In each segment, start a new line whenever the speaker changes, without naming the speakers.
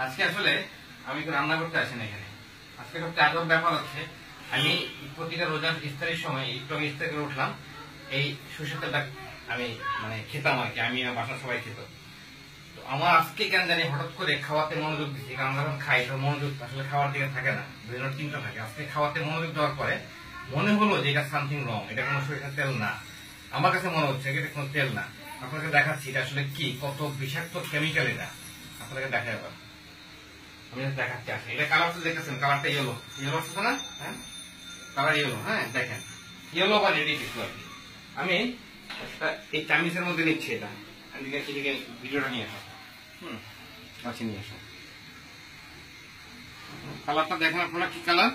আজকে আসলে আমি তো রান্না করতে আসি না এখানে। আজকে সবচেয়ে আগের ব্যাপার হচ্ছে আমি প্রতিটা রোজার ইফতারের সময় একটু আমি ইফতার করে উঠলাম, এই সরষের তেলটা আমি মানে খেতাম আর কি, আমি আর বাসার সবাই খেত। তো আমার আজকে কেন জানি হঠাৎ করে খাওয়াতে মনোযোগ দিচ্ছি, কারণ যখন খাই তো মনোযোগ আসলে খাওয়ার দিকে থাকে না, বিভিন্ন চিন্তা থাকে। আজকে খাওয়াতে মনোযোগ দেওয়ার পরে মনে হলো যে এটা সামথিং রং, এটা কোনো সরিষার তেল না। আমার কাছে মনে হচ্ছে এটা কোনো তেল না। আপনাকে দেখাচ্ছি এটা আসলে কি, কত বিষাক্ত কেমিক্যাল এটা আপনাকে দেখাই। আবার আমি দেখাচ্ছি আসলে এটা কালারটা দেখতেছেন, কালারটা ইয়েলো ইয়েলো আসছে না? হ্যাঁ, কালার ইয়েলো। হ্যাঁ দেখেন, ইয়েলো বা রেডি কিছু আর কি। আমি এই চামিচের মধ্যে নিচ্ছি এটা, এদিকে ভিডিওটা নিয়ে আসো। আচ্ছা নিয়ে আসো। কালারটা দেখেন আপনারা, কি কালার?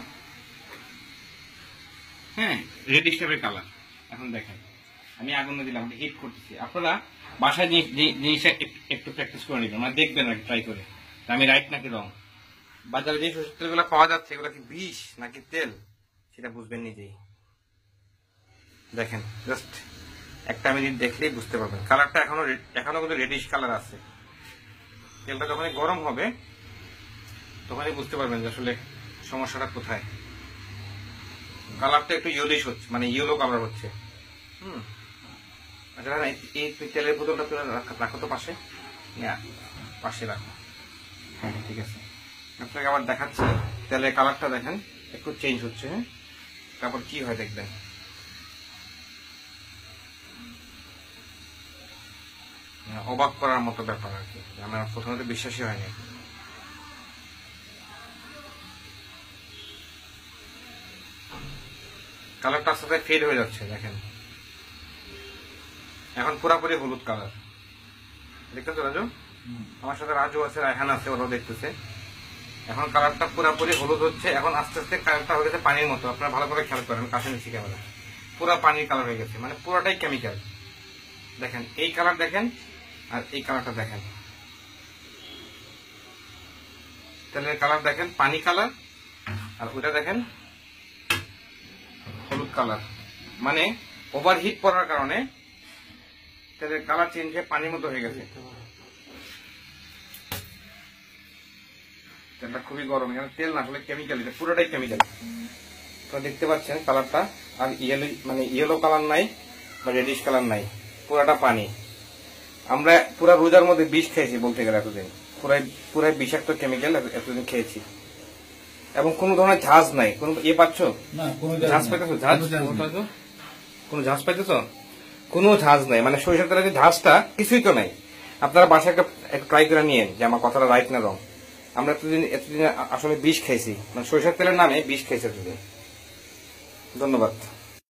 হ্যাঁ, রেডিশ টাইপের কালার। এখন দেখেন আমি আগুন দিলাম, হিট করতেছি। আপনারা বাসায় জিনিসটা একটু প্র্যাকটিস করে নেবেন, মানে দেখবেন আর ট্রাই করে আমি রাইট নাকি রং। বাজারে যে সরষের তেলগুলো পাওয়া যাচ্ছে এগুলো কি বিষ নাকি তেল সেটা বুঝবেন নিজেই। দেখেন জাস্ট একটা মিনিট দেখলেই বুঝতে পারবেন। কালারটা এখনো কিন্তু রেডিশ কালার আছে। তেলটা যখনই গরম হবে তখনই বুঝতে পারবেন যে আসলে সমস্যাটা কোথায়। কালারটা একটু ইয়েলিশ হচ্ছে, মানে ইয়েলো কালার হচ্ছে। আচ্ছা এই তেলের বোতলটা তুলে রাখো তো পাশে, পাশে রাখো। হ্যাঁ ঠিক আছে, আপনাকে আবার দেখাচ্ছি। তেলের কালারটা দেখেন একটু চেঞ্জ হচ্ছে। হ্যাঁ, তারপর কি হয় দেখবেন। অবাক করার মতো ব্যাপার আর কি, আমার প্রথমে তো বিশ্বাসই হয়নি। কালারটা আস্তে আস্তে ফেড হয়ে যাচ্ছে দেখেন, এখন পুরাপুরি হলুদ কালার। দেখতেছো রাজু? আমার সাথে রাজু আছে, রায়হান আছে, ওরাও দেখতেছে। এখন কালারটা পুরাপুরি হলুদ হচ্ছে। এখন আস্তে আস্তে কালারটা হয়ে গেছে পানির মতো। আপনারা ভালো করে খেয়াল করেন, কাছে নিচ্ছি ক্যামেরা, পুরা পানির কালার হয়ে গেছে, মানে পুরাটাই কেমিক্যাল। দেখেন এই কালার দেখেন আর এই কালারটা দেখেন, তেলের কালার দেখেন পানি কালার, আর ওইটা দেখেন হলুদ কালার। মানে ওভারহিট পড়ার কারণে তেলের কালার চেঞ্জ হয়ে পানির মতো হয়ে গেছে। তেলটা খুবই গরম, এখানে তেল না আসলে কেমিক্যাল, এটা পুরোটাই কেমিক্যাল। তো দেখতে পাচ্ছেন কালারটা, আর মানে ইয়েলো কালার নাই বা রেডিশ কালার নাই, পুরাটা পানি। আমরা পুরা রোজার মধ্যে বিষ খেয়েছি বলতে গেলে এতদিন, পুরাই বিষাক্ত কেমিক্যাল এতদিন খেয়েছি। এবং কোন ধরনের ঝাঁজ নাই, কোন পাচ্ছ? ঝাঁজ পাইতেছো? কোন ঝাঁজ পাইতেছো? কোনো ঝাঁজ নাই, মানে সরিষার তেলের ঝাঁজটা কিছুই তো নাই। আপনারা বাসায় একটা ট্রাই করে নিয়েন যে আমার কথাটা রাইট না রং। আমরা এতদিন আসলে বিষ খাইছি, মানে সরিষার তেলের নামে বিষ খাইছি এতদিন। ধন্যবাদ।